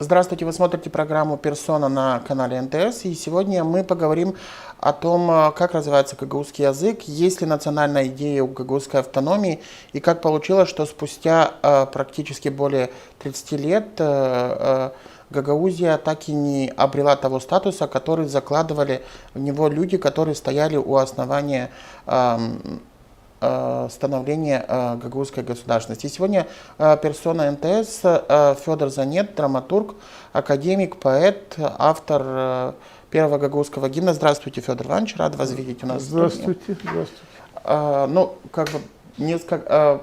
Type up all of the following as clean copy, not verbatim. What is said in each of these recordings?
Здравствуйте, вы смотрите программу «Персона» на канале НТС, и сегодня мы поговорим о том, как развивается гагаузский язык, есть ли национальная идея у гагаузской автономии, и как получилось, что спустя практически более 30 лет Гагаузия так и не обрела того статуса, который закладывали в него люди, которые стояли у основания становления гагаузской государственности. И сегодня персона НТС Федор Занет, драматург, академик, поэт, автор первого гагаузского гимна. Здравствуйте, Федор Иванович, рад вас видеть у нас. Здравствуйте, здравствуйте. Ну, как бы несколько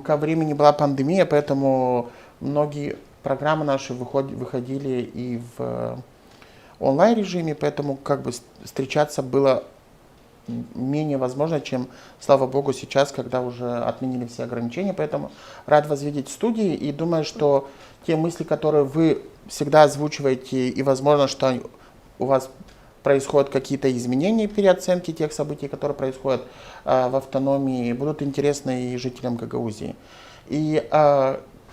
ко времени была пандемия, поэтому многие программы наши выходили и в онлайн режиме, поэтому как бы встречаться было менее возможно, чем, слава богу, сейчас, когда уже отменили все ограничения. Поэтому рад вас видеть в студии и думаю, что те мысли, которые вы всегда озвучиваете, и возможно, что у вас происходят какие-то изменения, переоценки тех событий, которые происходят в автономии, будут интересны и жителям Гагаузии. И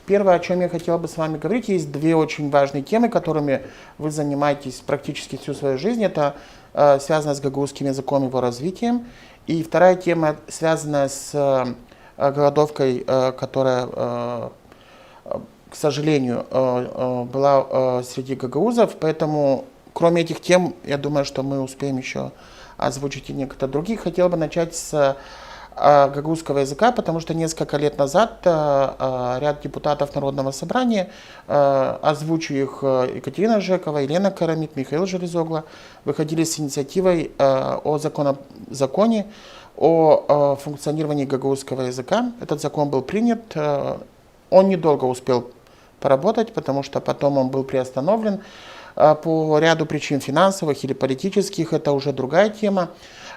первое, о чем я хотел бы с вами говорить, есть две очень важные темы, которыми вы занимаетесь практически всю свою жизнь. Это связано с гагаузским языком и его развитием. И вторая тема связана с голодовкой, которая, к сожалению, была среди гагаузов. Поэтому, кроме этих тем, я думаю, что мы успеем еще озвучить и некоторые другие. Хотел бы начать с гагаузского языка, потому что несколько лет назад ряд депутатов Народного собрания, озвучу их: Екатерина Жекова, Елена Карамит, Михаил Железогло, выходили с инициативой о законе о функционировании гагаузского языка. Этот закон был принят, он недолго успел поработать, потому что потом он был приостановлен по ряду причин финансовых или политических, это уже другая тема.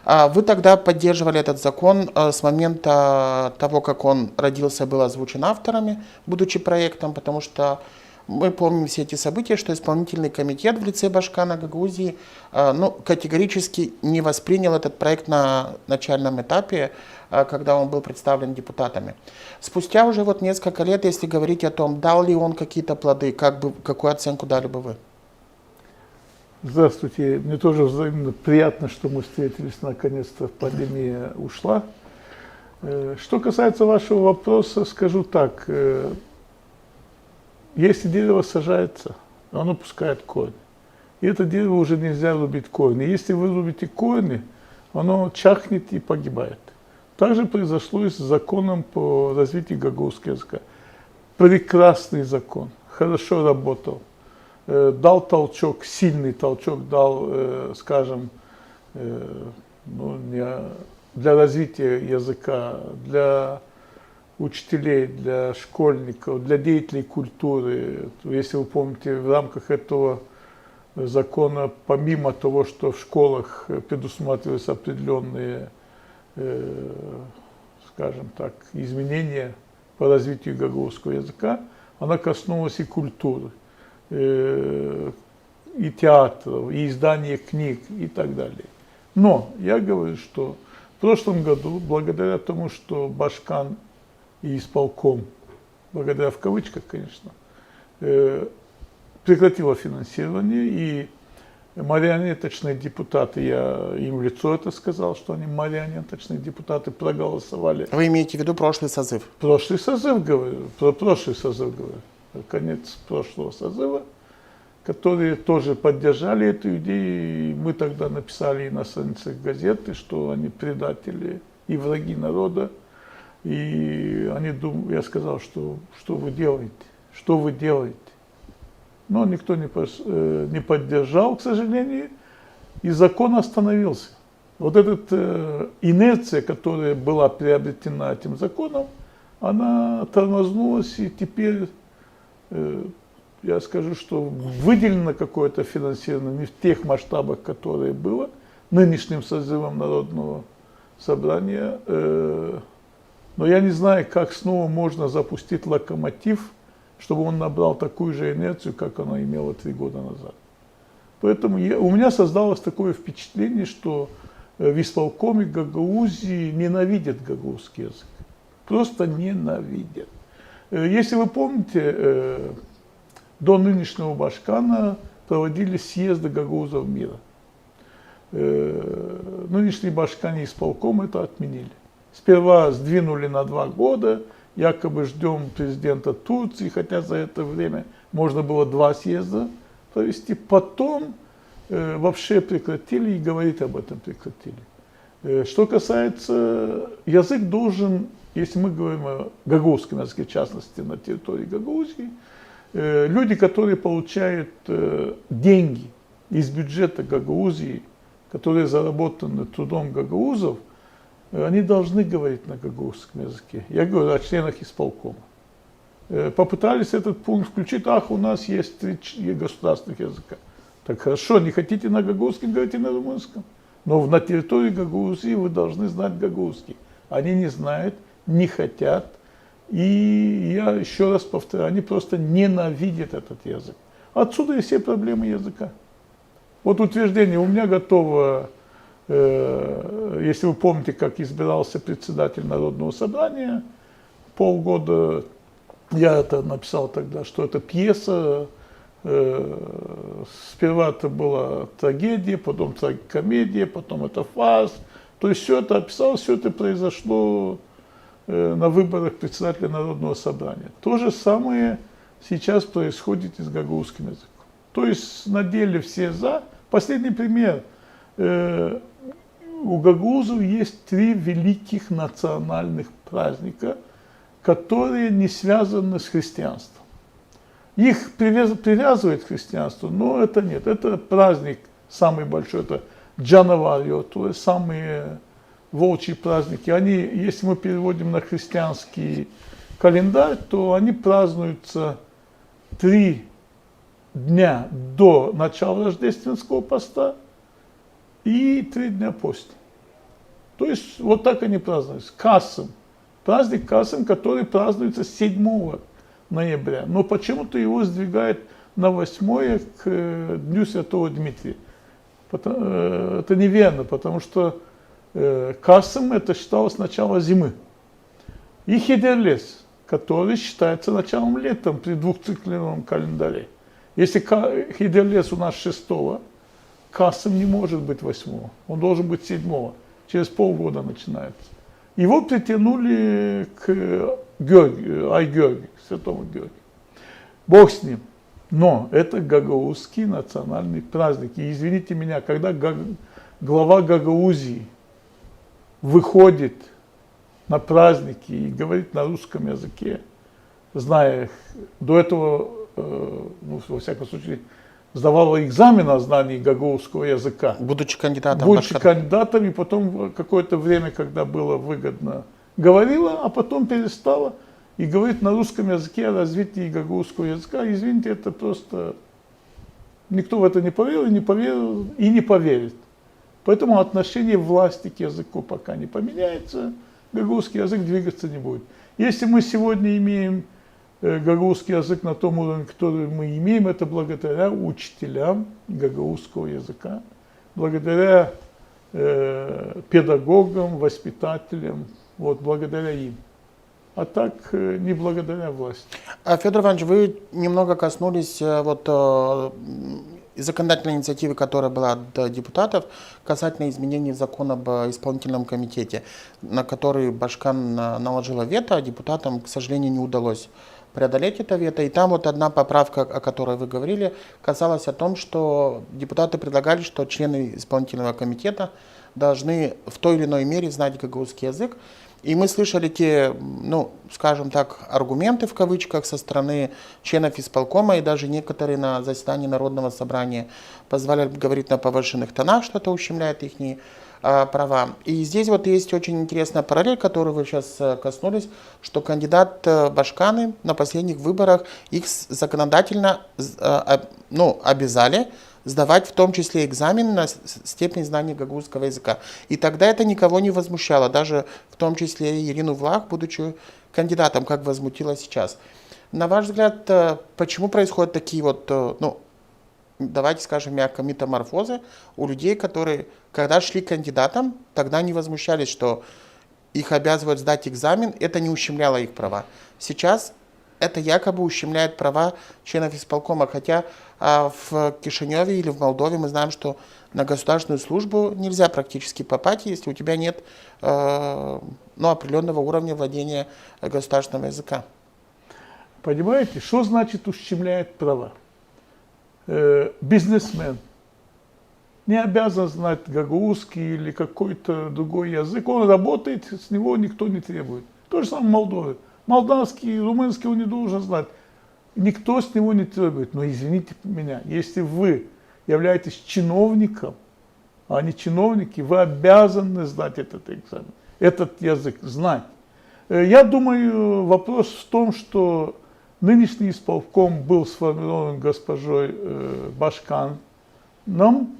Вы тогда поддерживали этот закон с момента того, как он родился, был озвучен авторами, будучи проектом, потому что мы помним все эти события, что исполнительный комитет в лице Башкана Гагаузии категорически не воспринял этот проект на начальном этапе, когда он был представлен депутатами. Спустя уже вот несколько лет, если говорить о том, дал ли он какие-то плоды, какую оценку дали бы вы? Здравствуйте. Мне тоже взаимно приятно, что мы встретились, наконец-то пандемия ушла. Что касается вашего вопроса, скажу так. Если дерево сажается, оно пускает корни. И это дерево уже нельзя рубить корни. Если вы рубите корни, оно чахнет и погибает. Также произошло и с законом по развитию гагаузского языка. Прекрасный закон, хорошо работал. Дал толчок, сильный толчок дал, скажем, для развития языка, для учителей, для школьников, для деятелей культуры. Если вы помните, в рамках этого закона, помимо того, что в школах предусматривались определенные, скажем так, изменения по развитию гагаузского языка, она коснулась и культуры, и театров, и издания книг, и так далее. Но я говорю, что в прошлом году, благодаря тому, что Башкан и исполком, благодаря в кавычках, конечно, прекратило финансирование, и марионеточные депутаты, я им в лицо это сказал, что они марионеточные депутаты, проголосовали. Вы имеете в виду прошлый созыв? Прошлый созыв, говорю, про прошлый созыв говорю. Конец прошлого созыва, которые тоже поддержали эту идею. И мы тогда написали и на страницах газеты, что они предатели и враги народа. И они думали, я сказал, что вы делаете, что вы делаете. Но никто не поддержал, к сожалению, и закон остановился. Вот эта инерция, которая была приобретена этим законом, она тормознулась, и теперь я скажу, что выделено какое-то финансирование не в тех масштабах, которые было нынешним созывом Народного собрания. Но я не знаю, как снова можно запустить локомотив, чтобы он набрал такую же инерцию, как она имела 3 года назад. Поэтому у меня создалось такое впечатление, что в исполкоме Гагаузии ненавидят гагаузский язык. Просто ненавидят. Если вы помните, до нынешнего Башкана проводились съезды гагаузов мира. Нынешний Башкан и исполком это отменили. Сперва сдвинули на 2 года, якобы ждем президента Турции, хотя за это время можно было 2 съезда провести. Потом вообще прекратили и говорить об этом прекратили. Что касается, язык должен, если мы говорим о гагаузском языке, в частности на территории Гагаузии, люди, которые получают деньги из бюджета Гагаузии, которые заработаны трудом гагаузов, они должны говорить на гагаузском языке. Я говорю о членах исполкома. Попытались этот пункт включить, у нас есть 3 государственных языка. Так хорошо, не хотите на гагаузском, говорите на румынском. Но на территории Гагаузии вы должны знать гагаузский. Они не знают, не хотят. И я еще раз повторяю, они просто ненавидят этот язык. Отсюда и все проблемы языка. Вот утверждение у меня готово, если вы помните, как избирался председатель Народного собрания, полгода я это написал тогда, что это пьеса, сперва это была трагедия, потом трагикомедия, потом это фарс. То есть все это описал, все это произошло на выборах председателя Народного собрания. То же самое сейчас происходит и с гагаузским языком. То есть на деле все за. Последний пример. У гагаузов есть 3 великих национальных праздника, которые не связаны с христианством. Их привязывает к христианству, но это нет. Это праздник самый большой, это Джанаварио, то есть самые волчьи праздники. Они, если мы переводим на христианский календарь, то они празднуются 3 дня до начала рождественского поста и 3 дня после. То есть вот так они празднуются. Касым. Праздник Касым, который празднуется 7 ноября. Но почему-то его сдвигают на 8 к Дню Святого Дмитрия. Это неверно, потому что Касым это считалось начало зимы. И Хидерлес, который считается началом лета при двухциклинном календаре. Если Хидерлес у нас 6, Касым не может быть 8, он должен быть 7, через полгода начинается. Его притянули к Георгию, Ай-Георгию, к святому Георгию. Бог с ним. Но это гагаузский национальный праздник. И извините меня, когда глава Гагаузии выходит на праздники и говорит на русском языке, зная, до этого, во всяком случае, сдавала экзамен о знании гагаузского языка. Будучи кандидатом. Будучи кандидатом, и потом какое-то время, когда было выгодно, говорила, а потом перестала и говорит на русском языке о развитии гагаузского языка. Извините, это просто... Никто в это не поверил, и не поверит. Поэтому отношение власти к языку пока не поменяется, гагаузский язык двигаться не будет. Если мы сегодня имеем гагаузский язык на том уровне, который мы имеем, это благодаря учителям гагаузского языка, благодаря педагогам, воспитателям, благодаря им. А так не благодаря власти. Федор Иванович, вы немного коснулись законодательной инициативы, которая была от депутатов касательно изменений закона об исполнительном комитете, на который Башкан наложила вето, а депутатам, к сожалению, не удалось преодолеть это вето. И там одна поправка, о которой вы говорили, касалась о том, что депутаты предлагали, что члены исполнительного комитета должны в той или иной мере знать гагаузский язык. И мы слышали те, скажем так, аргументы в кавычках со стороны членов исполкома, и даже некоторые на заседании Народного собрания позволяли говорить на повышенных тонах, что это ущемляет их права. И здесь есть очень интересная параллель, которую вы сейчас коснулись, что кандидат Башканы на последних выборах их законодательно обязали сдавать в том числе экзамен на степень знания гагаузского языка. И тогда это никого не возмущало, даже в том числе Ирину Влах, будучи кандидатом, как возмутило сейчас. На ваш взгляд, почему происходят такие давайте скажем мягко, метаморфозы у людей, которые, когда шли кандидатом, тогда не возмущались, что их обязывают сдать экзамен, это не ущемляло их права. Сейчас это якобы ущемляет права членов исполкома. Хотя в Кишиневе или в Молдове мы знаем, что на государственную службу нельзя практически попасть, если у тебя нет определенного уровня владения государственного языка. Понимаете, что значит ущемляет права? Бизнесмен не обязан знать гагаузский или какой-то другой язык. Он работает, с него никто не требует. То же самое в Молдове. Молдавский, румынский он не должен знать. Никто с него не требует. Но извините меня, если вы являетесь чиновником, а не чиновники, вы обязаны знать этот экзамен, этот язык, знать. Я думаю, вопрос в том, что нынешний исполком был сформирован госпожой Башканом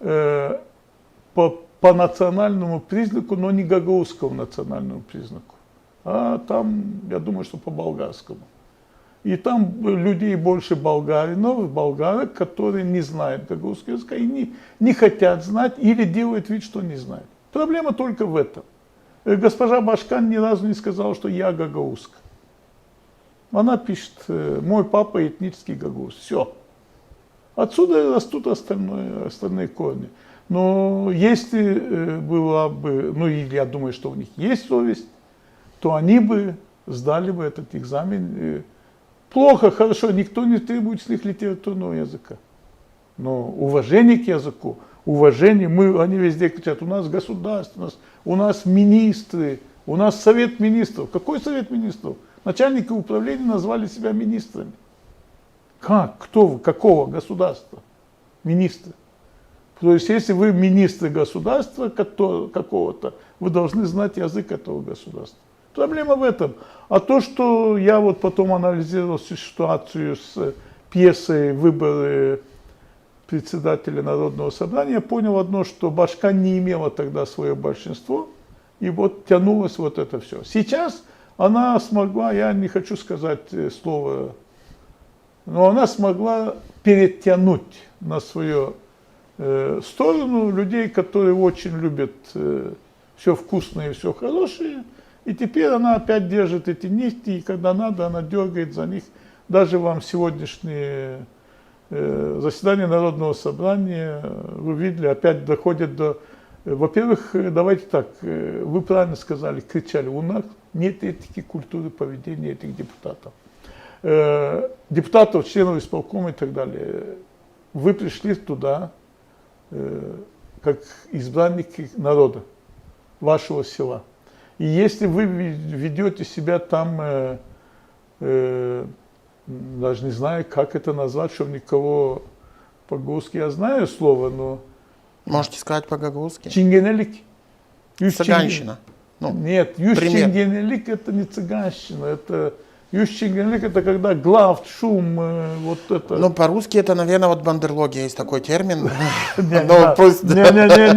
по национальному признаку, но не гагаузскому национальному признаку. А там, я думаю, что по болгарскому. И там людей больше болгарок, которые не знают гагаузского языка и не хотят знать или делают вид, что не знают. Проблема только в этом. Госпожа Башкан ни разу не сказала, что я гагаузка. Она пишет, мой папа этнический гагауз. Все. Отсюда растут остальные корни. Но если была бы, или я думаю, что у них есть совесть, то они бы сдали бы этот экзамен. Плохо, хорошо, никто не требует с них литературного языка. Но уважение к языку, уважение, они везде кричат, у нас государство, у нас министры, у нас совет министров. Какой совет министров? Начальники управления назвали себя министрами. Как? Кто вы? Какого государства? Министры. То есть, если вы министры государства какого-то, вы должны знать язык этого государства. Проблема в этом. А то, что я вот потом анализировал ситуацию с пьесой «Выборы председателя Народного собрания», я понял одно, что Башкан не имела тогда свое большинство, и вот тянулось вот это все. Сейчас она смогла, я не хочу сказать слово, но она смогла перетянуть на свою сторону людей, которые очень любят все вкусное и все хорошее. И теперь она опять держит эти нити, и когда надо, она дергает за них. Даже вам сегодняшнее заседание Народного собрания, вы видели, опять доходит до... Во-первых, давайте так, вы правильно сказали, кричали, у нас нет этики, культуры поведения этих депутатов. Депутатов, членов исполкома и так далее. Вы пришли туда как избранники народа, вашего села. И если вы ведете себя там, даже не знаю, как это назвать, чтобы никого по-гагаузски, я знаю слово, но... Можете сказать по-гагаузски? Чингенелик. Цыганщина. Нет, юж-чингенелик это не цыганщина, это... Юж-чингенелик это когда главт, шум, вот это... Ну, по-русски это, наверное, вот бандерлогия, есть такой термин. Не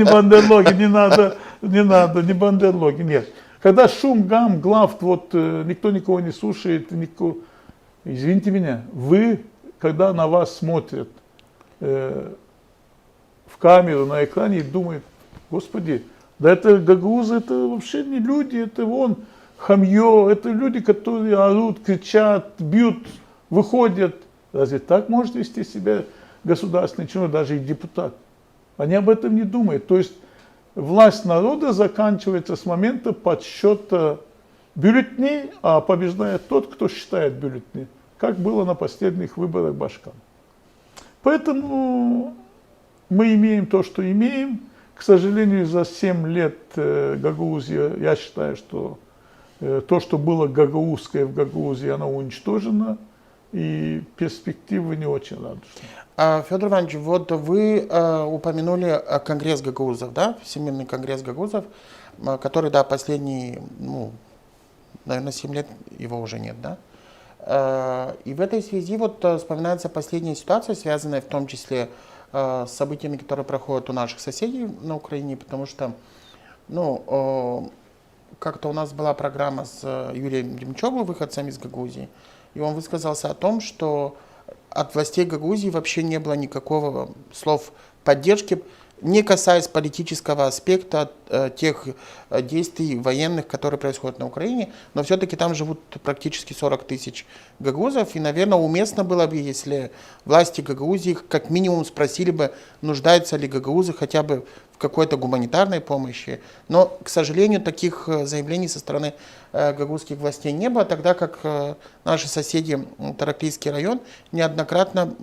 бандерлоги, не надо, не бандерлоги, нет. Когда шум, гам, главт, вот никто никого не слушает, никто... Извините меня, вы, когда на вас смотрят в камеру, на экране и думают, господи, да это гагаузы, это вообще не люди, это вон хамье, это люди, которые орут, кричат, бьют, выходят. Разве так может вести себя государственный чиновник, даже и депутат? Они об этом не думают. То есть власть народа заканчивается с момента подсчета бюллетеней, а побеждает тот, кто считает бюллетени, как было на последних выборах Башкана. Поэтому мы имеем то, что имеем. К сожалению, за 7 лет Гагаузии, я считаю, что то, что было гагаузское в Гагаузии, оно уничтожено, и перспективы не очень радужные. Федор Иванович, вот вы упомянули Конгресс гагаузов, да, Всемирный конгресс гагаузов, который, да, последние, наверное, 7 лет его уже нет, да? И в этой связи вот вспоминается последняя ситуация, связанная в том числе с событиями, которые проходят у наших соседей на Украине, потому что, как-то у нас была программа с Юрием Демчевым, выходцем из Гагаузии, и он высказался о том, что от властей Гагаузии вообще не было никакого слов поддержки не касаясь политического аспекта тех действий военных, которые происходят на Украине, но все-таки там живут практически 40 тысяч гагаузов, и, наверное, уместно было бы, если власти Гагаузии как минимум спросили бы, нуждаются ли гагаузы хотя бы в какой-то гуманитарной помощи. Но, к сожалению, таких заявлений со стороны гагаузских властей не было, тогда как наши соседи, Тараклийский район, неоднократно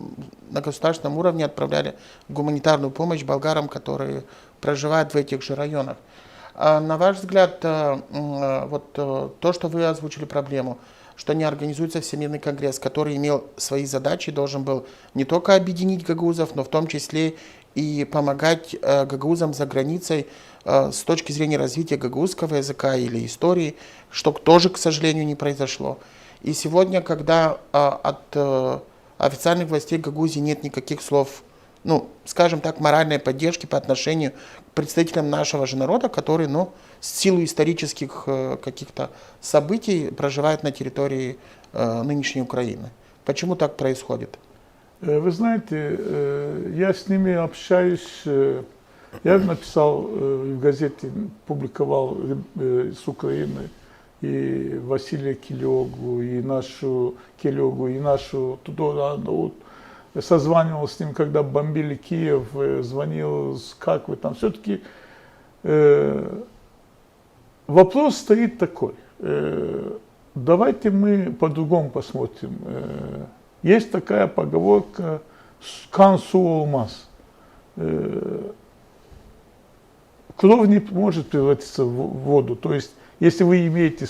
на государственном уровне отправляли гуманитарную помощь болгарам, которые проживают в этих же районах. На ваш взгляд, вот то, что вы озвучили проблему, что не организуется Всемирный конгресс, который имел свои задачи, должен был не только объединить гагаузов, но в том числе и помогать гагаузам за границей с точки зрения развития гагаузского языка или истории, что тоже, к сожалению, не произошло. И сегодня, когда от официальных властей Гагаузии нет никаких слов, ну, скажем так, моральной поддержки по отношению к представителям нашего же народа, которые, ну, в силу исторических каких-то событий проживают на территории нынешней Украины. Почему так происходит? Вы знаете, я с ними общаюсь, я написал в газете, публиковал с Украины и Василия Келёгу, и нашу Келёгу, и нашу Тудора, вот, созванивал с ним, когда бомбили Киев, звонил, как вы там. Все-таки вопрос стоит такой. Давайте мы по-другому посмотрим. Есть такая поговорка «Kan su olmaz». Кровь не может превратиться в воду. То есть, если вы имеете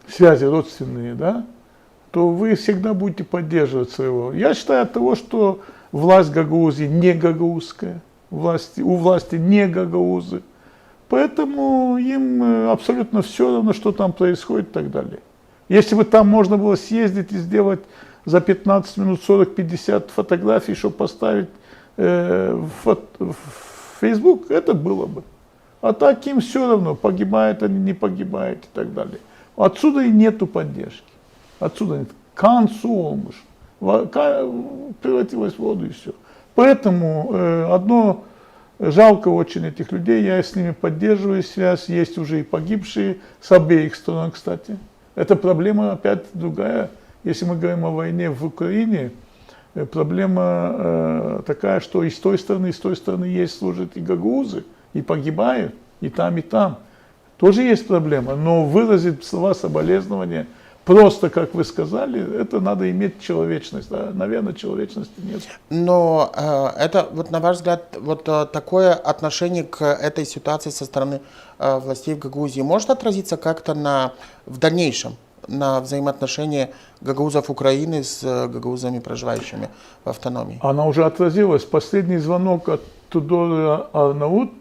связи родственные, да, то вы всегда будете поддерживать своего. Я считаю от того, что власть Гагаузии не гагаузская, у власти не гагаузы, поэтому им абсолютно все равно, что там происходит и так далее. Если бы там можно было съездить и сделать за 15 минут 40-50 фотографий, чтобы поставить в Facebook, это было бы. А так им все равно, погибают они, не погибают и так далее. Отсюда и нету поддержки. Отсюда нет. Kan su olmuş. Превратилась в воду и все. Поэтому одно жалко очень этих людей, я с ними поддерживаю связь, есть уже и погибшие с обеих сторон, кстати. Это проблема опять другая. Если мы говорим о войне в Украине, проблема такая, что и с той стороны есть служат и гагаузы, и погибают, и там, и там. Тоже есть проблема, но выразить слова соболезнования, просто, как вы сказали, это надо иметь человечность. Да? Наверное, человечности нет. Но это, вот на ваш взгляд, вот такое отношение к этой ситуации со стороны властей в Гагаузии может отразиться как-то в дальнейшем на взаимоотношения гагаузов Украины с гагаузами, проживающими в автономии? Она уже отразилась. Последний звонок от Тудора Арнаут.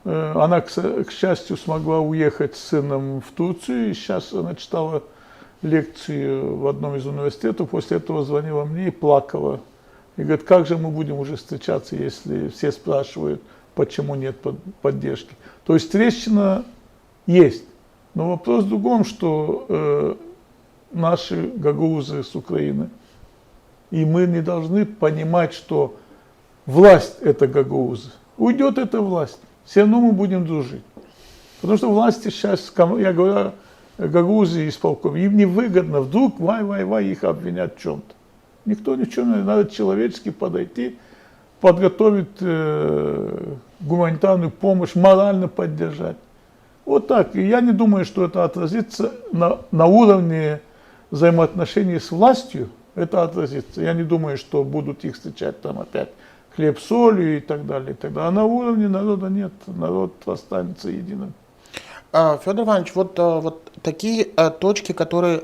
Она, к счастью, смогла уехать с сыном в Турцию. И сейчас она читала лекцию в одном из университетов. После этого звонила мне и плакала. И говорит, как же мы будем уже встречаться, если все спрашивают, почему нет поддержки. То есть трещина есть. Но вопрос в другом, что наши гагаузы с Украины, и мы не должны понимать, что власть это гагаузы. Уйдет эта власть, все равно мы будем дружить. Потому что власти сейчас, я говорю, гагаузы исполком, им невыгодно вдруг их обвинять в чем-то. Никто ничего не надо человечески подойти, подготовить гуманитарную помощь, морально поддержать. Вот так. И я не думаю, что это отразится на уровне взаимоотношений с властью. Это отразится. Я не думаю, что будут их встречать там опять хлеб с солью и так далее. И так далее. А на уровне народа нет. Народ останется единым. Федор Иванович, вот такие точки, которые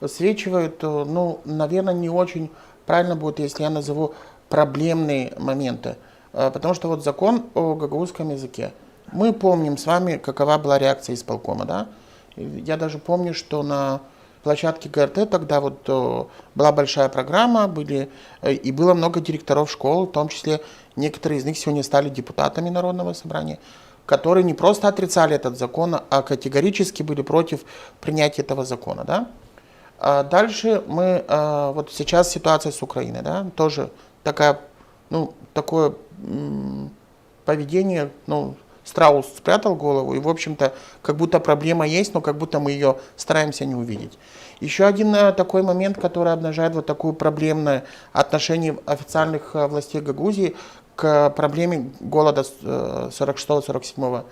свечивают, ну, наверное, не очень правильно будет, если я назову проблемные моменты. Потому что вот закон о гагаузском языке. Мы помним с вами, какова была реакция исполкома, да? Я даже помню, что на площадке ГРТ тогда вот была большая программа, и было много директоров школ, в том числе некоторые из них сегодня стали депутатами Народного собрания, которые не просто отрицали этот закон, а категорически были против принятия этого закона, да? Дальше мы, вот сейчас ситуация с Украиной, да, тоже такая, ну, такое поведение, ну, страус спрятал голову, и, в общем-то, как будто проблема есть, но как будто мы ее стараемся не увидеть. Еще один такой момент, который обнажает вот такое проблемное отношение официальных властей Гагаузии к проблеме голода 46-47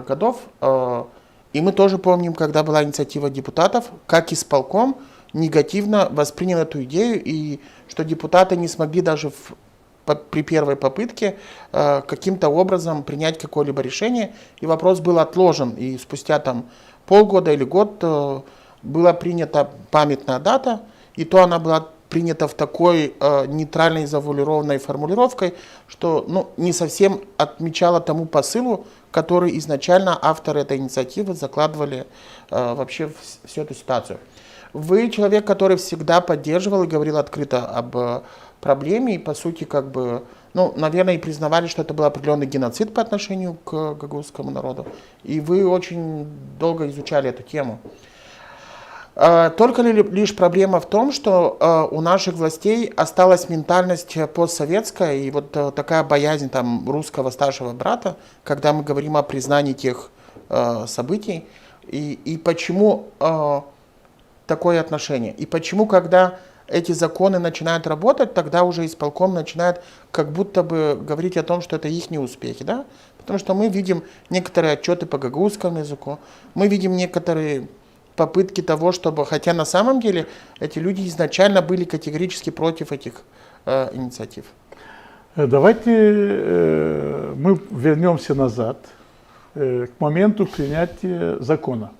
годов. И мы тоже помним, когда была инициатива депутатов, как исполком негативно воспринял эту идею, и что депутаты не смогли даже при первой попытке каким-то образом принять какое-либо решение, и вопрос был отложен, и спустя там полгода или год была принята памятная дата, и то она была принята в такой нейтральной завуалированной формулировкой, что, ну, не совсем отмечала тому посылу, который изначально авторы этой инициативы закладывали вообще всю эту ситуацию. Вы человек, который всегда поддерживал и говорил открыто об проблеме, и по сути, как бы, ну, наверное, и признавали, что это был определенный геноцид по отношению к гагаузскому народу. И вы очень долго изучали эту тему. Только лишь проблема в том, что у наших властей осталась ментальность постсоветская и вот такая боязнь там русского старшего брата, когда мы говорим о признании тех событий. И почему такое отношение? И почему, когда эти законы начинают работать, тогда уже исполком начинает как будто бы говорить о том, что это их неуспехи, да? Потому что мы видим некоторые отчеты по гагаузскому языку, мы видим некоторые попытки того, чтобы, хотя на самом деле эти люди изначально были категорически против этих инициатив. Давайте мы вернемся назад к моменту принятия закона.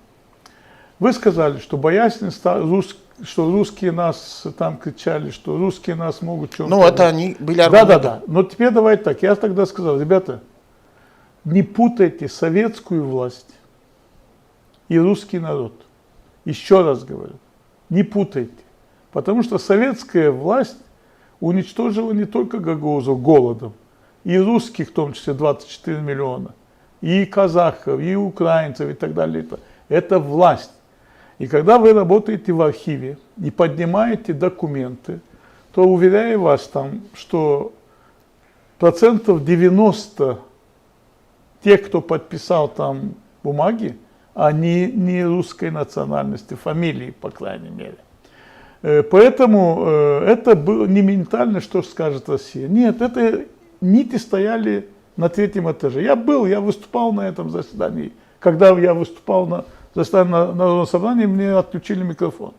Вы сказали, что боязнь, что русские нас там кричали, что русские нас могут что-то... Ну, это они были аргументы. Да. Но теперь давайте так. Я тогда сказал, ребята, не путайте советскую власть и русский народ. Еще раз говорю, не путайте. Потому что советская власть уничтожила не только гагаузов голодом, и русских, в том числе 24 миллиона, и казахов, и украинцев, и так далее. Это власть. И когда вы работаете в архиве и поднимаете документы, то уверяю вас там, что 90% тех, кто подписал там бумаги, они не русской национальности, фамилии, по крайней мере. Поэтому это было не ментально, что скажет Россия. Нет, это нити стояли на третьем этаже. Я выступал на этом заседании. Когда я выступал на заседании Народного собрания, мне отключили микрофон.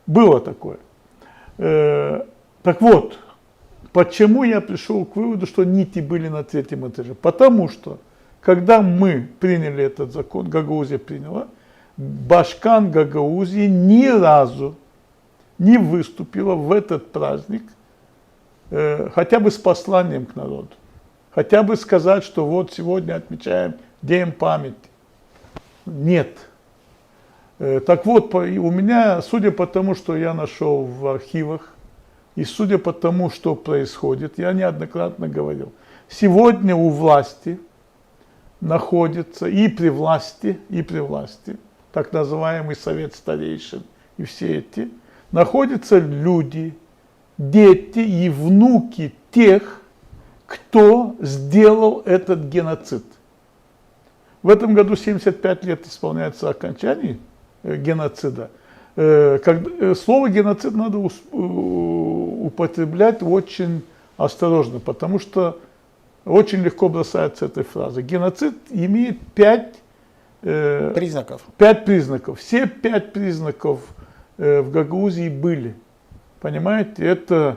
Было такое. Так вот, почему я пришел к выводу, что нити были на третьем этаже? Потому что когда мы приняли этот закон, Гагаузия приняла, Башкан Гагаузии ни разу не выступила в этот праздник хотя бы с посланием к народу. Хотя бы сказать, что вот сегодня отмечаем День памяти. Нет. Так вот, у меня, судя по тому, что я нашел в архивах, и судя по тому, что происходит, я неоднократно говорил, сегодня у власти находится и при власти, так называемый совет старейшин и все эти, находятся люди, дети и внуки тех, кто сделал этот геноцид. В этом году 75 лет исполняется окончание геноцида. Слово геноцид надо употреблять очень осторожно, потому что очень легко бросается этой фразой. Геноцид имеет 5 признаков. Все 5 признаков в Гагаузии были. Понимаете, это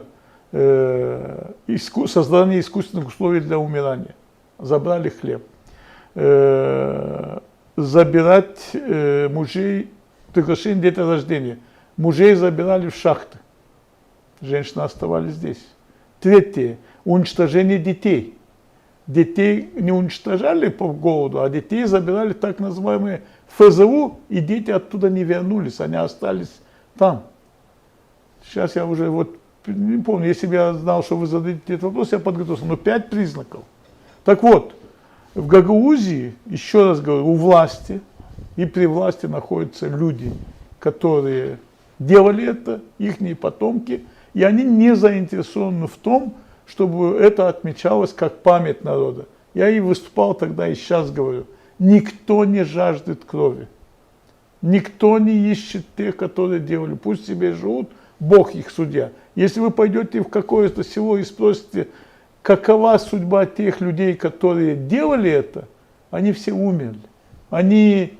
создание искусственных условий для умирания. Забрали хлеб. Забирать мужей, приглашение деторождения. Мужей забирали в шахты. Женщины оставались здесь. Третье. Уничтожение детей. Детей не уничтожали по голоду, а детей забирали так называемые ФЗУ, и дети оттуда не вернулись, они остались там. Сейчас я уже не помню, если бы я знал, что вы зададите этот вопрос, я подготовился. Но 5 признаков. Так вот, в Гагаузии, еще раз говорю, у власти и при власти находятся люди, которые делали это, ихние потомки, и они не заинтересованы в том, чтобы это отмечалось как память народа. Я и выступал тогда, и сейчас говорю, никто не жаждет крови. Никто не ищет тех, которые делали. Пусть себе живут, Бог их судья. Если вы пойдете в какое-то село и спросите, какова судьба тех людей, которые делали это, они все умерли.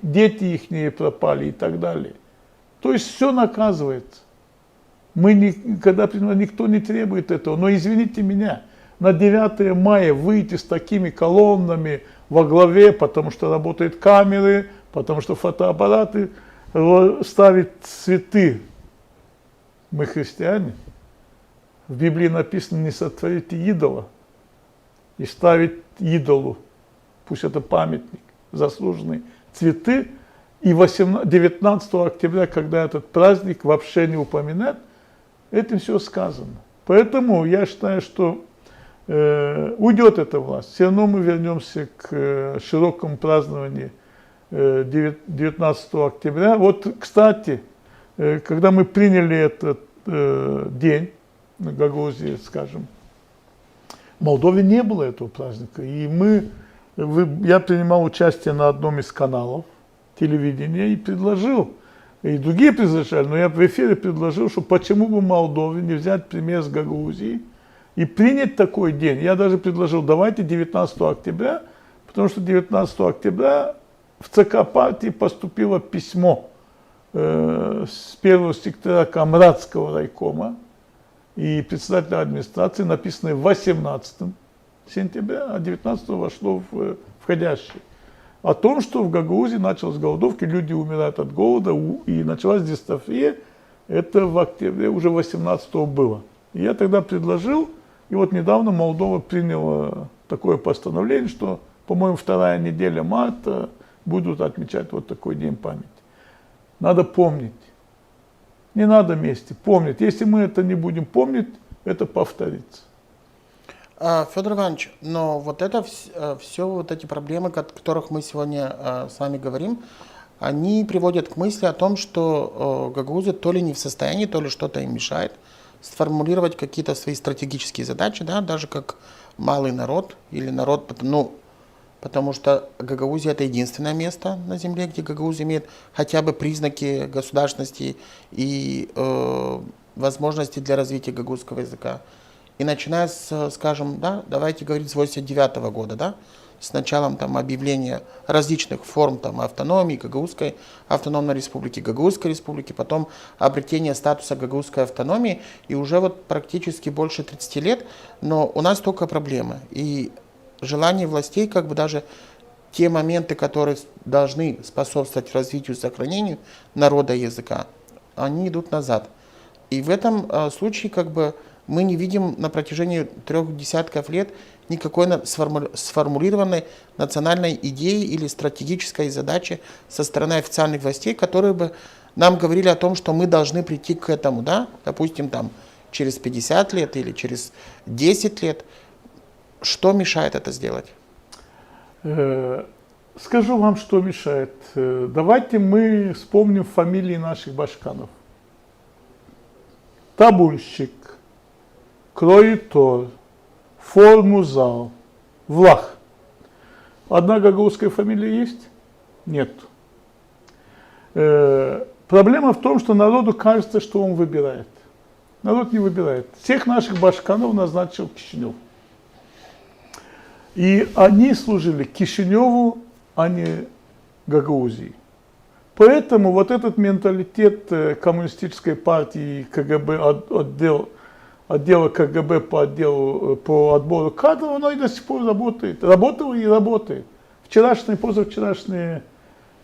Дети их не пропали и так далее. То есть все наказывается. Никто не требует этого. Но извините меня, на 9 мая выйти с такими колоннами во главе, потому что работают камеры, потому что фотоаппараты, ставить цветы. Мы христиане. В Библии написано: не сотворите идола. И ставить идолу, пусть это памятник, заслуженные цветы. И 19 октября, когда этот праздник вообще не упоминать, этим все сказано. Поэтому я считаю, что уйдет эта власть. Все равно мы вернемся к широкому празднованию 19 октября. Вот, кстати, когда мы приняли этот день, на Гагаузии, скажем, в Молдове не было этого праздника. И я принимал участие на одном из каналов телевидения и предложил, и другие предложили, но я в эфире предложил, что почему бы в Молдове не взять пример с Гагаузии и принять такой день. Я даже предложил, давайте 19 октября, потому что 19 октября в ЦК партии поступило письмо с первого секретаря Камрадского райкома и председателя администрации, написанное 18 сентября, а 19 вошло в входящий. О том, что в Гагаузии началась голодовка, люди умирают от голода, и началась дистрофия, это в октябре уже 18-го было. И я тогда предложил, и вот недавно Молдова приняла такое постановление, что, по-моему, 2-я неделя марта будут отмечать вот такой день памяти. Надо помнить. Не надо вместе, помнить. Если мы это не будем помнить, это повторится. Федор Иванович, но вот это все вот эти проблемы, о которых мы сегодня с вами говорим, они приводят к мысли о том, что Гагаузия то ли не в состоянии, то ли что-то им мешает сформулировать какие-то свои стратегические задачи, да, даже как малый народ или народ, потому что Гагаузия — это единственное место на земле, где Гагаузия имеет хотя бы признаки государственности и возможности для развития гагаузского языка. И начиная с, скажем, да, давайте говорить с 1989 года, да, с началом там объявления различных форм там автономии, Гагаузской автономной республики, Гагаузской республики, потом обретение статуса гагаузской автономии, и уже вот практически больше 30 лет, но у нас только проблемы. И желание властей, как бы даже те моменты, которые должны способствовать развитию и сохранению народа и языка, они идут назад. И в этом случае как бы мы не видим на протяжении 3 десятков лет никакой сформулированной национальной идеи или стратегической задачи со стороны официальных властей, которые бы нам говорили о том, что мы должны прийти к этому, да, допустим, там, через 50 лет или через 10 лет. Что мешает это сделать? Скажу вам, что мешает. Давайте мы вспомним фамилии наших башканов. Табунщик, Кроитор, Формузал, Влах. Одна гагаузская фамилия есть? Нет. Проблема в том, что народу кажется, что он выбирает. Народ не выбирает. Всех наших башканов назначил Кишинев. И они служили Кишиневу, а не Гагаузии. Поэтому вот этот менталитет коммунистической партии КГБ, отдела КГБ по отбору кадров, оно и до сих пор работает. Работало и работает. Вчерашние, позавчерашние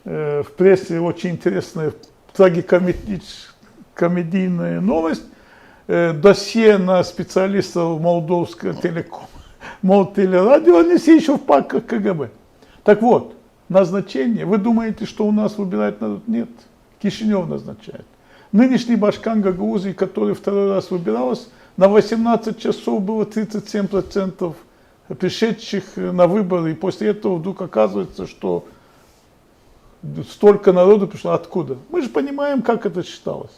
в прессе очень интересная трагикомедийная новость. Досье на специалистов Молдовского телекома, Молтелерадио, они все еще в папках КГБ. Так вот, назначение. Вы думаете, что у нас выбирает народ? Нет. Кишинев назначает. Нынешний башкан Гагаузии, который 2-й раз выбирался, на 18 часов было 37% пришедших на выборы. И после этого вдруг оказывается, что столько народу пришло. Откуда? Мы же понимаем, как это считалось.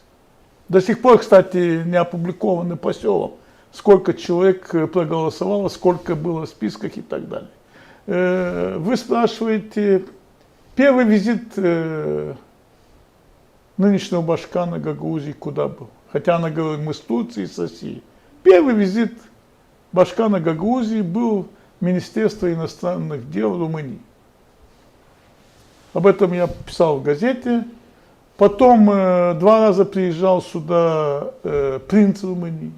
До сих пор, кстати, не опубликованы по селам, сколько человек проголосовало, сколько было в списках и так далее. Вы спрашиваете, первый визит нынешнего Башкана Гагаузии куда был? Хотя она говорит, мы с Турции, с Россией. Первый визит Башкана Гагаузии был в Министерство иностранных дел Румынии. Об этом я писал в газете. Потом 2 раза приезжал сюда принц Румынии.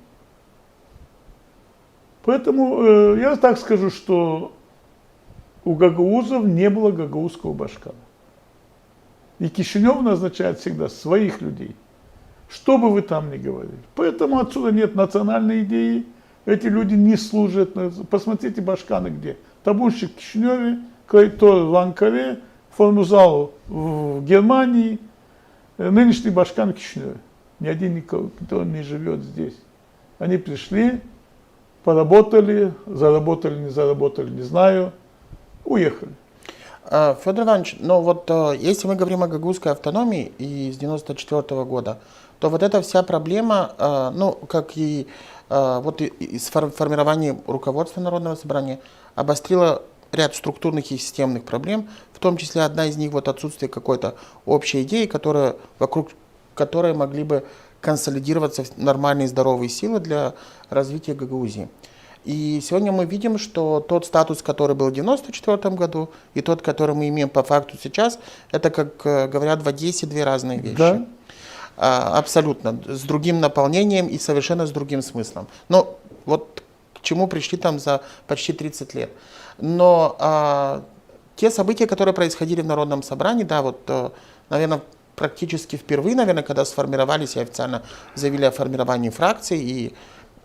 Поэтому я так скажу, что у гагаузов не было гагаузского Башкана. И Кишинев назначает всегда своих людей, что бы вы там ни говорили. Поэтому отсюда нет национальной идеи. Эти люди не служат. Посмотрите, Башканы где. Табунщик в Кишиневе, Крайтор в Анкаре, Формузал в Германии, нынешний Башкан в Кишиневе. Ни один никто не живет здесь. Они пришли, поработали, заработали, не заработали, не знаю, уехали. Федор Иванович, но вот если мы говорим о гагаузской автономии и с 1994 года, то вот эта вся проблема, ну, как и вот и формирование руководства Народного собрания обострила ряд структурных и системных проблем, в том числе одна из них вот отсутствие какой-то общей идеи, вокруг которой могли бы консолидироваться нормальные здоровые силы для развития Гагаузии. И сегодня мы видим, что тот статус, который был в 1994 году, и тот, который мы имеем по факту сейчас, это, как говорят в Одессе, 2 разные вещи. Да. Абсолютно. С другим наполнением и совершенно с другим смыслом. Но вот к чему пришли там за почти 30 лет. Но те события, которые происходили в Народном собрании, да, вот, наверное, практически впервые, наверное, когда сформировались и официально заявили о формировании фракций, и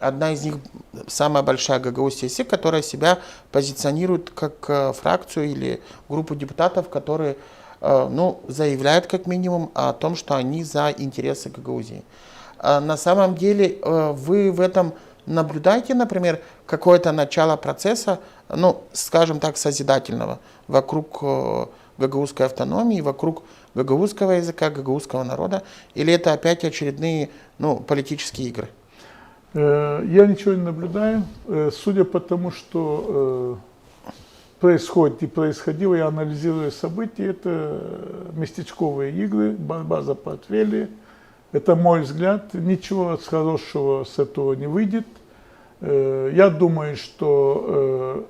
одна из них, самая большая Гагаузская СИК, которая себя позиционирует как фракцию или группу депутатов, которые ну, заявляют как минимум о том, что они за интересы Гагаузии. На самом деле вы в этом наблюдаете, например, какое-то начало процесса, ну, скажем так, созидательного вокруг гагаузской автономии, вокруг гагаузского языка, гагаузского народа, или это опять очередные, ну, политические игры? Я ничего не наблюдаю, судя по тому, что происходит и происходило, я анализирую события, это местечковые игры, борьба за портфели. Это мой взгляд, ничего хорошего с этого не выйдет. Я думаю, что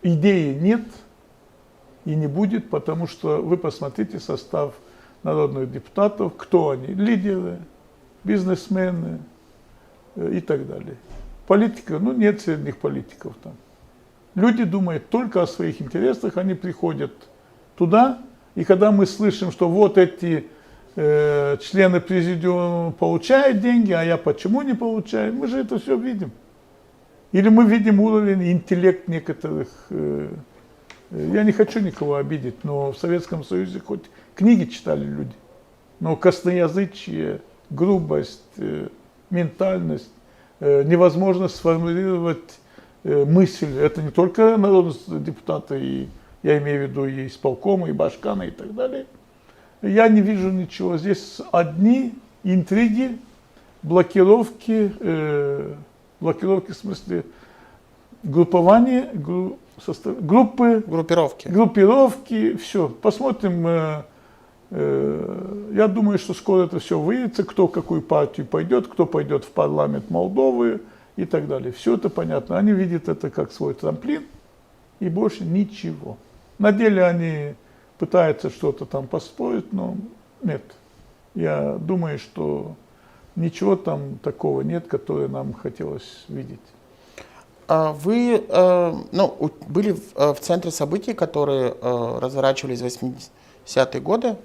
идеи нет и не будет, потому что вы посмотрите состав народных депутатов, кто они, лидеры, бизнесмены и так далее. Политика, ну нет средних политиков там. Люди думают только о своих интересах, они приходят туда, и когда мы слышим, что вот эти члены президиума получают деньги, а я почему не получаю, мы же это все видим. Или мы видим уровень интеллект некоторых. Я не хочу никого обидеть, но в Советском Союзе хоть книги читали люди, но косноязычие, грубость, ментальность, невозможность сформулировать мысль. Это не только народные депутаты, и я имею в виду и исполкомы, и Башканы, и так далее. Я не вижу ничего. Здесь одни интриги, блокировки в смысле группования, группировки, все. Посмотрим. Я думаю, что скоро это все выявится, кто в какую партию пойдет, кто пойдет в парламент Молдовы и так далее. Все это понятно. Они видят это как свой трамплин и больше ничего. На деле они пытаются что-то там поспорить, но нет. Я думаю, что ничего там такого нет, которое нам хотелось видеть. Вы ну, были в центре событий, которые разворачивались в 80-е годы,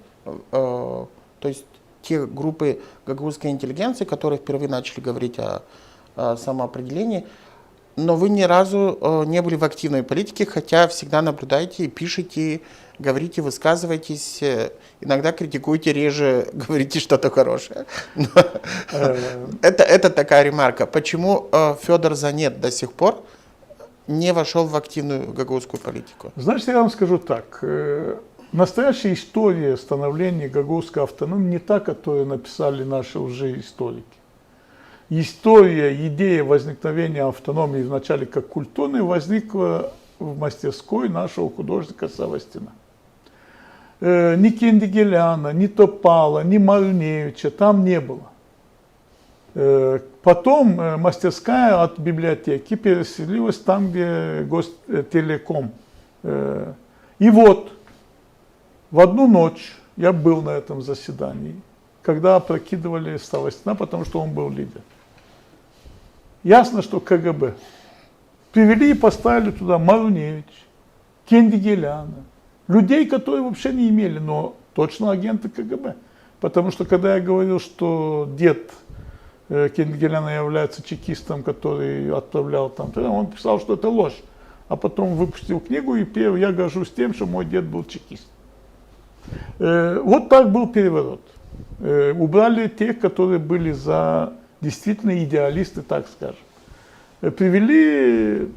то есть те группы гагаузской интеллигенции, которые впервые начали говорить о самоопределении, но вы ни разу не были в активной политике, хотя всегда наблюдаете и пишете, говорите, высказываетесь, иногда критикуете, реже говорите что-то хорошее. Это такая ремарка. Почему Федор Занет до сих пор не вошел в активную гагаузскую политику? Значит, я вам скажу так. Настоящая история становления гагаузской автономии не та, которую написали наши уже историки. История, идея возникновения автономии вначале как культурной возникла в мастерской нашего художника Савастина. Ни Кендигеляна, ни Топала, ни Маруневича там не было. Потом мастерская от библиотеки переселилась там, где Гостелеком. И вот в одну ночь я был на этом заседании, когда опрокидывали Савастина, потому что он был лидер. Ясно, что КГБ. Привели и поставили туда Маруневич, Кендигеляна, людей, которые вообще не имели, но точно агенты КГБ. Потому что когда я говорил, что дед Кендигеляна является чекистом, который отправлял там, он писал, что это ложь. А потом выпустил книгу и пел: я горжусь тем, что мой дед был чекист. Вот так был переворот. Убрали тех, которые были за действительно идеалисты, так скажем. Привели,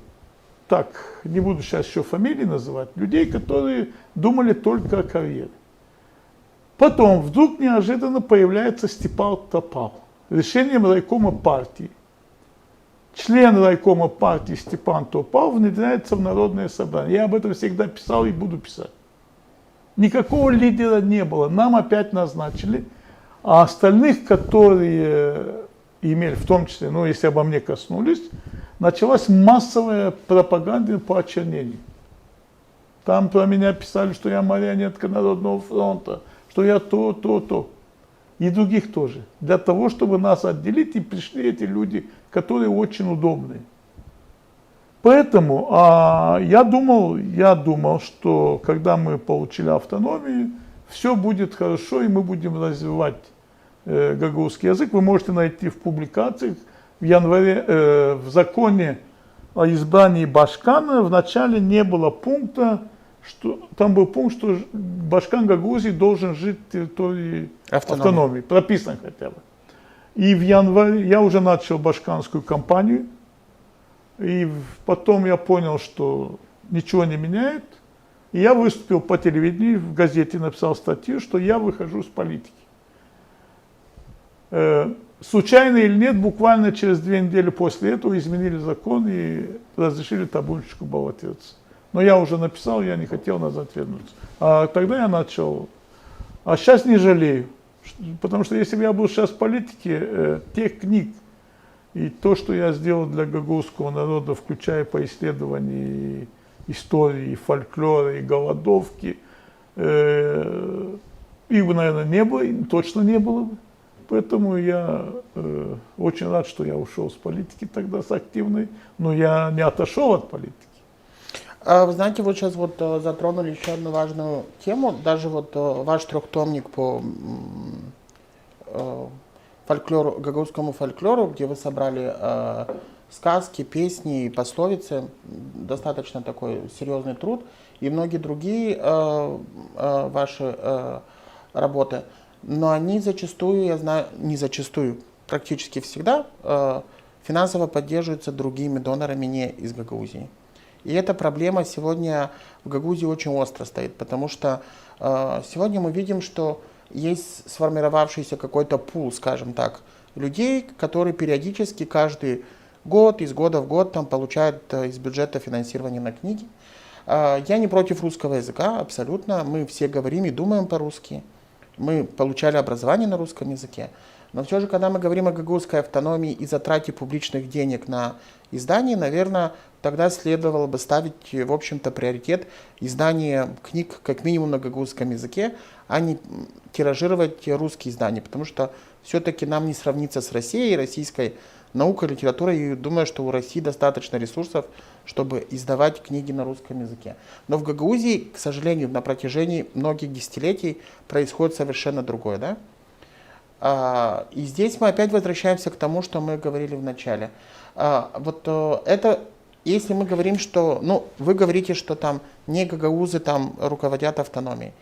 так, не буду сейчас еще фамилии называть, людей, которые думали только о карьере. Потом вдруг неожиданно появляется Степан Топал. Решением райкома партии. Член райкома партии Степан Топал внедряется в народное собрание. Я об этом всегда писал и буду писать. Никакого лидера не было. Нам опять назначили. А остальных, которые имели, в том числе, ну, если обо мне коснулись, началась массовая пропаганда по очернению. Там про меня писали, что я марионетка Народного фронта, что я то. И других тоже. Для того, чтобы нас отделить, и пришли эти люди, которые очень удобные. Поэтому я думал, что когда мы получили автономию, все будет хорошо, и мы будем развивать гагаузский язык. Вы можете найти в публикациях в январе, в законе о избрании Башкана вначале не было пункта, что там был пункт, что Башкан Гагаузии должен жить в территории автономии, прописан хотя бы. И в январе я уже начал башканскую кампанию, и потом я понял, что ничего не меняет. И я выступил по телевидению, в газете написал статью, что я выхожу с политики. Случайно или нет, буквально через 2 недели после этого изменили закон и разрешили табунщику баллотироваться. Но я уже написал, я не хотел назад вернуться. А тогда я начал. А сейчас не жалею. Потому что если бы я был сейчас в политике, тех книг и то, что я сделал для гагаузского народа, включая по исследованию истории, фольклора и голодовки, их бы, наверное, не было, точно не было бы. Поэтому я очень рад, что я ушел с политики тогда, с активной, но я не отошел от политики. Вы знаете, вот сейчас вот затронули еще одну важную тему, даже вот ваш трехтомник по фольклору, гагаузскому фольклору, где вы собрали сказки, песни и пословицы, достаточно такой серьезный труд, и многие другие ваши работы, но они зачастую, я знаю, не зачастую, практически всегда финансово поддерживаются другими донорами не из Гагаузии. И эта проблема сегодня в Гагаузии очень остро стоит, потому что сегодня мы видим, что есть сформировавшийся какой-то пул, скажем так, людей, которые периодически каждый год, из года в год там, получают из бюджета финансирование на книги. Я не против русского языка, абсолютно. Мы все говорим и думаем по-русски. Мы получали образование на русском языке. Но все же, когда мы говорим о гагаузской автономии и затрате публичных денег на издание, наверное, тогда следовало бы ставить, в общем-то, приоритет издания книг как минимум на гагаузском языке, а не тиражировать русские издания, потому что все-таки нам не сравниться с Россией, российской наукой, литературой, и думаю, что у России достаточно ресурсов, чтобы издавать книги на русском языке. Но в Гагаузии, к сожалению, на протяжении многих десятилетий происходит совершенно другое, да? И здесь мы опять возвращаемся к тому, что мы говорили в начале. Это, если мы говорим, что, ну, вы говорите, что там не гагаузы там руководят автономией.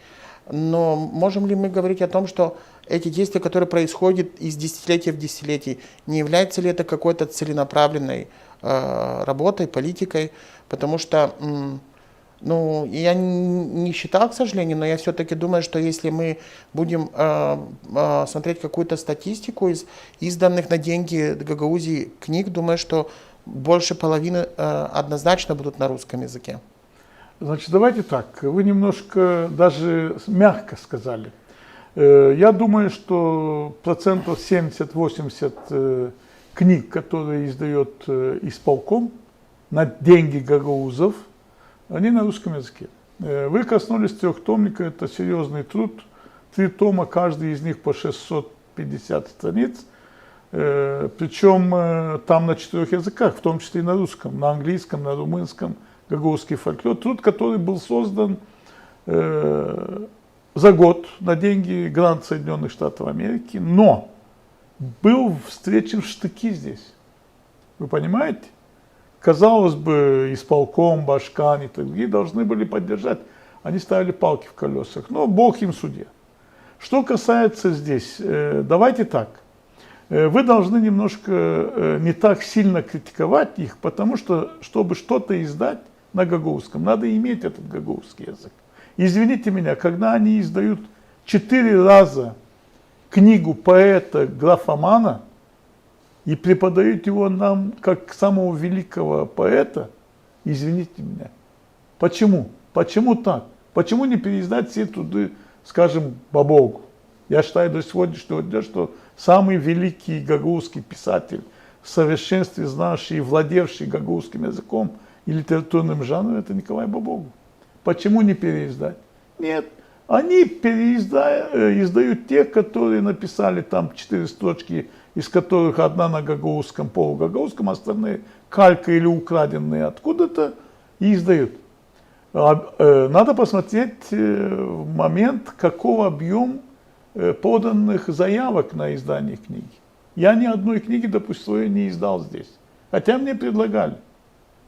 Но можем ли мы говорить о том, что эти действия, которые происходят из десятилетия в десятилетие, не является ли это какой-то целенаправленной работой, политикой? Потому что, ну, я не считал, к сожалению, но я все-таки думаю, что если мы будем смотреть какую-то статистику из изданных на деньги Гагаузии книг, думаю, что больше половины однозначно будут на русском языке. Значит, давайте так, вы немножко даже мягко сказали. Я думаю, что процентов 70-80 книг, которые издает исполком на деньги гагаузов, они на русском языке. Вы коснулись трехтомника, это серьезный труд. 3 тома, каждый из них по 650 страниц. Причем там на 4 языках, в том числе и на русском, на английском, на румынском, гагаузский фольклор. Труд, который был создан за год на деньги грант Соединенных Штатов Америки, но был встречен в штыки здесь. Вы понимаете? Казалось бы, исполком, Башкан и другие должны были поддержать. Они ставили палки в колесах, но Бог им судья. Что касается здесь, давайте так. Вы должны немножко не так сильно критиковать их, потому что, чтобы что-то издать на гагаузском, надо иметь этот гагаузский язык. Извините меня, когда они издают 4 раза книгу поэта графомана и преподают его нам как самого великого поэта, извините меня, почему? Почему так? Почему не переиздать все труды, скажем, Бабогу? Я считаю до сегодняшнего дня, что самый великий гагаузский писатель, в совершенстве знавший и владевший гагаузским языком и литературным жанром, это Николай Бабогу. Почему не переиздать? Нет, они издают тех, которые написали там 4 строчки, из которых одна на гагаузском, полугагаузском, остальные калька или украденные откуда-то, и издают. Надо посмотреть в момент, каков объем поданных заявок на издание книги. Я ни одной книги, допустим, не издал здесь, хотя мне предлагали.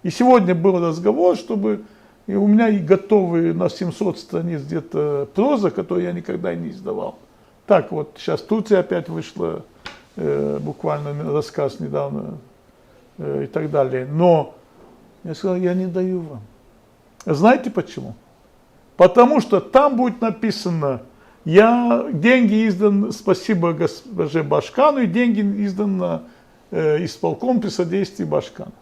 И сегодня был разговор, чтобы и у меня и готовые на 700 страниц где-то проза, которую я никогда не издавал. Так вот, сейчас Турция опять вышла, буквально рассказ недавно и так далее. Но я сказал, я не даю вам. Знаете почему? Потому что там будет написано, деньги изданы, спасибо госпоже Башкану, и деньги изданы исполком при содействии Башкана.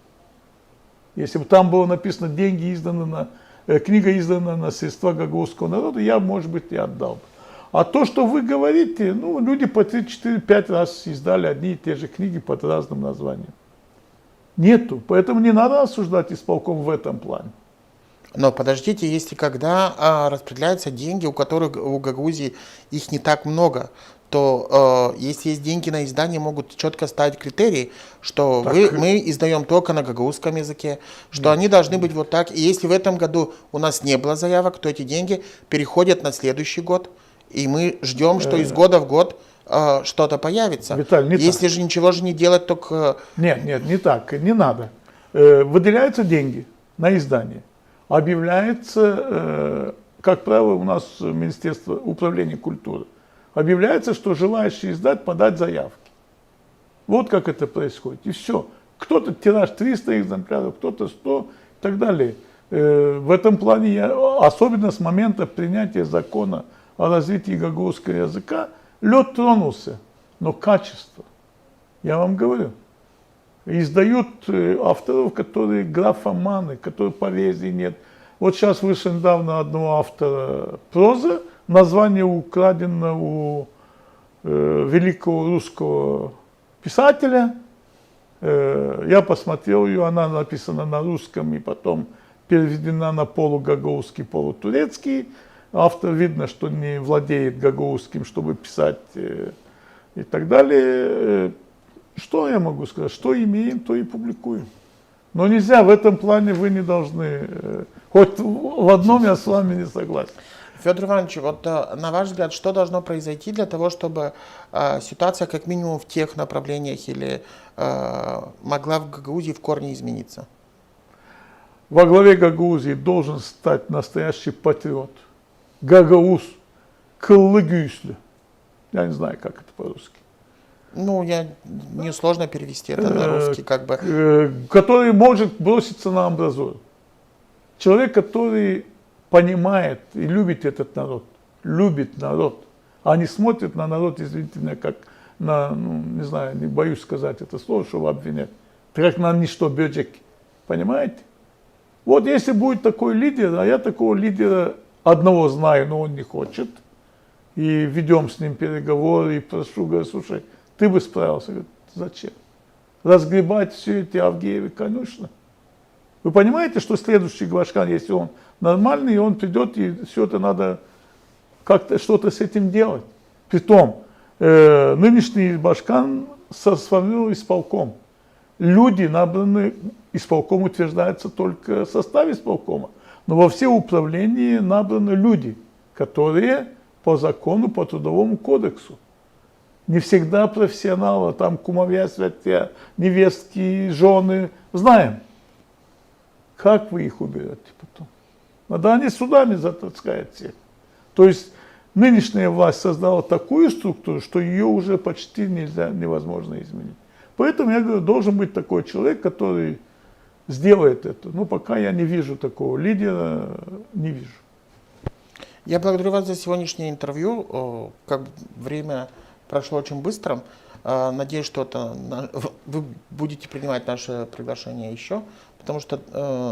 Если бы там было написано, деньги изданы книга издана на средства гагаузского народа, я, может быть, и отдал бы. А то, что вы говорите, ну, люди по 3, 4, 5 раз издали одни и те же книги под разным названием. Нету. Поэтому не надо осуждать исполком в этом плане. Но подождите, если когда распределяются деньги, у которых у Гагаузии их не так много, то если есть деньги на издание, могут четко ставить критерии, что мы издаем только на гагаузском языке, что они должны быть вот так. И если в этом году у нас не было заявок, то эти деньги переходят на следующий год, и мы ждем, что из года в год что-то появится. Виталий, не если так. же ничего же не делать, только... Нет, не так, не надо. Выделяются деньги на издание. Объявляется, как правило, у нас Министерство управления культуры, объявляется, что желающие издать, подать заявки. Вот как это происходит. И все. Кто-то тираж 300 экземпляров, кто-то 100 и так далее. В этом плане, особенно с момента принятия закона о развитии гагаузского языка, лед тронулся. Но качество, я вам говорю, издают авторов, которые графоманы, которые поэзии нет. Вот сейчас вышло недавно одного автора проза, название украдено у великого русского писателя. Я посмотрел ее, она написана на русском и потом переведена на полугагаузский, полутурецкий. Автор видно, что не владеет гагаузским, чтобы писать и так далее. Что я могу сказать? Что имеем, то и публикуем. Но нельзя, в этом плане вы не должны. Хоть в одном я с вами не согласен. Федор Иванович, вот на ваш взгляд, что должно произойти для того, чтобы ситуация как минимум в тех направлениях или могла в Гагаузии в корне измениться? Во главе Гагаузии должен стать настоящий патриот. Гагауз, Kıllı Я не знаю, как это по-русски. Ну, не сложно перевести это на русский, как бы. Который может броситься на амбразуру. Человек, который понимает и любит этот народ, а не смотрит на народ, извините меня, как на, ну, не знаю, не боюсь сказать это слово, чтобы обвинять, как на ничто бюджеки. Понимаете? Вот если будет такой лидер, а я такого лидера одного знаю, но он не хочет, и ведем с ним переговоры, и прошу, говорю, слушай, ты бы справился. Говорит, зачем? Разгребать все эти Авгеевы, конечно. Вы понимаете, что следующий Башкан, если он нормальный, он придет, и все это надо как-то что-то с этим делать. Притом, нынешний Башкан сформировал исполком. Люди, набранные исполком, утверждается только в составе исполкома. Но во все управления набраны люди, которые по закону, по трудовому кодексу. Не всегда профессионалы, там кумовья, святья, невестки, жены. Знаем. Как вы их уберете потом? Надо они судами затаскать всех. То есть нынешняя власть создала такую структуру, что ее уже почти невозможно изменить. Поэтому я говорю, должен быть такой человек, который сделает это. Но пока я не вижу такого лидера, не вижу. Я благодарю вас за сегодняшнее интервью. Как время прошло очень быстро. Надеюсь, что вы будете принимать наше приглашение еще, потому что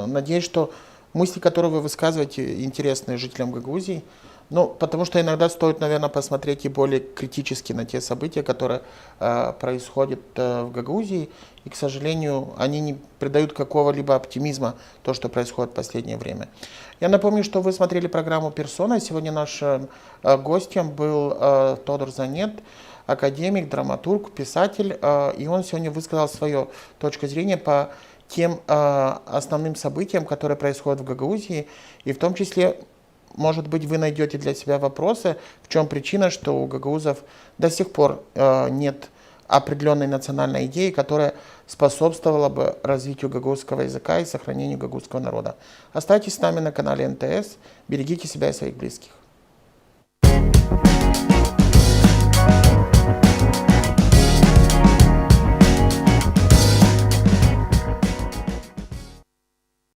надеюсь, что мысли, которые вы высказываете, интересны жителям Гагаузии. Ну, потому что иногда стоит, наверное, посмотреть и более критически на те события, которые происходят в Гагаузии. И, к сожалению, они не придают какого-либо оптимизма то, что происходит в последнее время. Я напомню, что вы смотрели программу «Персона». Сегодня нашим гостем был Тодор Занет, академик, драматург, писатель. И он сегодня высказал свою точку зрения по тем основным событиям, которые происходят в Гагаузии. И в том числе, может быть, вы найдете для себя вопросы, в чем причина, что у гагаузов до сих пор нет определенной национальной идеи, которая способствовала бы развитию гагаузского языка и сохранению гагаузского народа. Оставайтесь с нами на канале НТС. Берегите себя и своих близких.